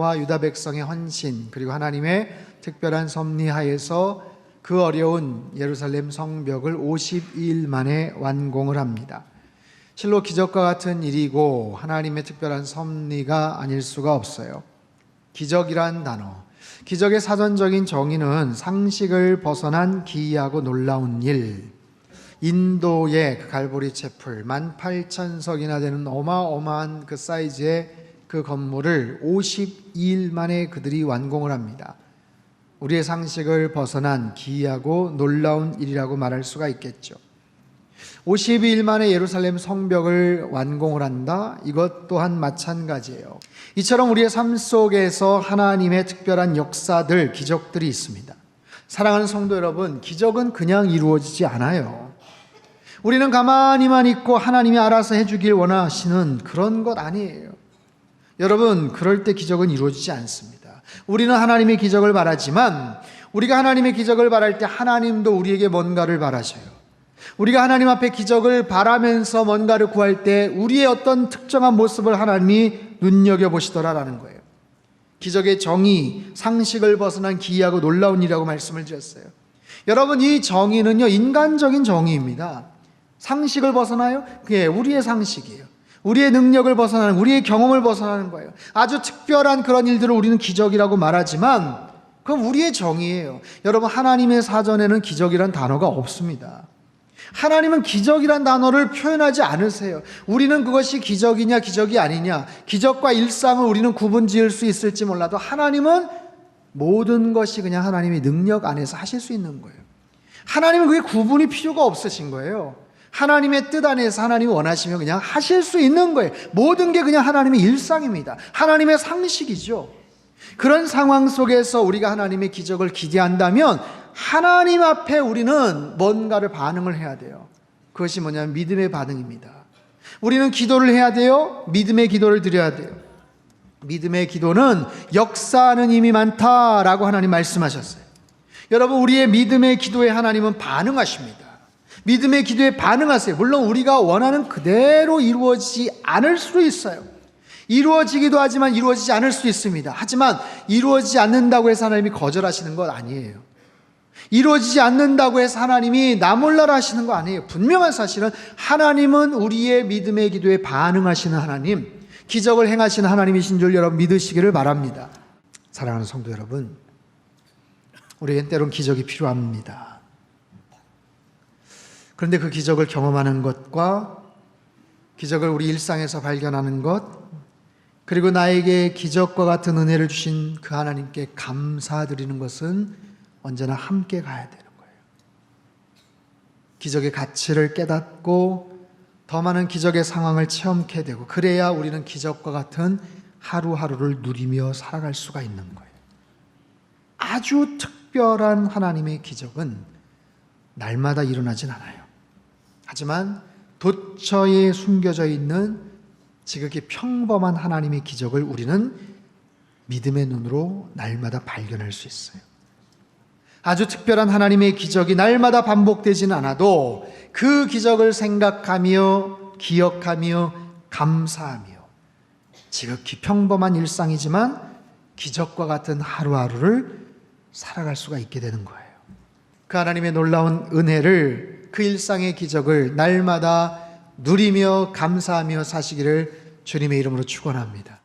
은혜와 유다 백성의 헌신, 그리고 하나님의 특별한 섭리하에서 그 어려운 예루살렘 성벽을 52일 만에 완공을 합니다. 실로 기적과 같은 일이고 하나님의 특별한 섭리가 아닐 수가 없어요. 기적이란 단어, 기적의 사전적인 정의는 상식을 벗어난 기이하고 놀라운 일, 인도의 그 갈보리 채플 18,000석이나 되는 어마어마한 그 사이즈의 그 건물을 52일 만에 그들이 완공을 합니다. 우리의 상식을 벗어난 기이하고 놀라운 일이라고 말할 수가 있겠죠. 52일 만에 예루살렘 성벽을 완공을 한다? 이것 또한 마찬가지예요. 이처럼 우리의 삶 속에서 하나님의 특별한 역사들, 기적들이 있습니다. 사랑하는 성도 여러분, 기적은 그냥 이루어지지 않아요. 우리는 가만히만 있고 하나님이 알아서 해주길 원하시는 그런 것 아니에요. 여러분, 그럴 때 기적은 이루어지지 않습니다. 우리는 하나님의 기적을 바라지만 우리가 하나님의 기적을 바랄 때 하나님도 우리에게 뭔가를 바라셔요. 우리가 하나님 앞에 기적을 바라면서 뭔가를 구할 때 우리의 어떤 특정한 모습을 하나님이 눈여겨보시더라라는 거예요. 기적의 정의, 상식을 벗어난 기이하고 놀라운 일이라고 말씀을 드렸어요. 여러분, 이 정의는요, 인간적인 정의입니다. 상식을 벗어나요? 그게 우리의 상식이에요. 우리의 능력을 벗어나는, 우리의 경험을 벗어나는 거예요. 아주 특별한 그런 일들을 우리는 기적이라고 말하지만 그건 우리의 정의예요. 여러분, 하나님의 사전에는 기적이란 단어가 없습니다. 하나님은 기적이란 단어를 표현하지 않으세요. 우리는 그것이 기적이냐 기적이 아니냐, 기적과 일상을 우리는 구분 지을 수 있을지 몰라도 하나님은 모든 것이 그냥 하나님의 능력 안에서 하실 수 있는 거예요. 하나님은 그게 구분이 필요가 없으신 거예요. 하나님의 뜻 안에서 하나님이 원하시면 그냥 하실 수 있는 거예요. 모든 게 그냥 하나님의 일상입니다. 하나님의 상식이죠. 그런 상황 속에서 우리가 하나님의 기적을 기대한다면 하나님 앞에 우리는 뭔가를 반응을 해야 돼요. 그것이 뭐냐면 믿음의 반응입니다. 우리는 기도를 해야 돼요. 믿음의 기도를 드려야 돼요. 믿음의 기도는 역사하는 힘이 많다라고 하나님 말씀하셨어요. 여러분, 우리의 믿음의 기도에 하나님은 반응하십니다. 믿음의 기도에 반응하세요. 물론 우리가 원하는 그대로 이루어지지 않을 수도 있어요. 이루어지기도 하지만 이루어지지 않을 수도 있습니다. 하지만 이루어지지 않는다고 해서 하나님이 거절하시는 것 아니에요. 이루어지지 않는다고 해서 하나님이 나 몰라라 하시는 거 아니에요. 분명한 사실은 하나님은 우리의 믿음의 기도에 반응하시는 하나님, 기적을 행하시는 하나님이신 줄 여러분 믿으시기를 바랍니다. 사랑하는 성도 여러분, 우리에겐 때론 기적이 필요합니다. 그런데 그 기적을 경험하는 것과 기적을 우리 일상에서 발견하는 것, 그리고 나에게 기적과 같은 은혜를 주신 그 하나님께 감사드리는 것은 언제나 함께 가야 되는 거예요. 기적의 가치를 깨닫고 더 많은 기적의 상황을 체험케 되고, 그래야 우리는 기적과 같은 하루하루를 누리며 살아갈 수가 있는 거예요. 아주 특별한 하나님의 기적은 날마다 일어나진 않아요. 하지만 도처에 숨겨져 있는 지극히 평범한 하나님의 기적을 우리는 믿음의 눈으로 날마다 발견할 수 있어요. 아주 특별한 하나님의 기적이 날마다 반복되지는 않아도 그 기적을 생각하며 기억하며 감사하며 지극히 평범한 일상이지만 기적과 같은 하루하루를 살아갈 수가 있게 되는 거예요. 그 하나님의 놀라운 은혜를, 그 일상의 기적을 날마다 누리며 감사하며 사시기를 주님의 이름으로 축원합니다.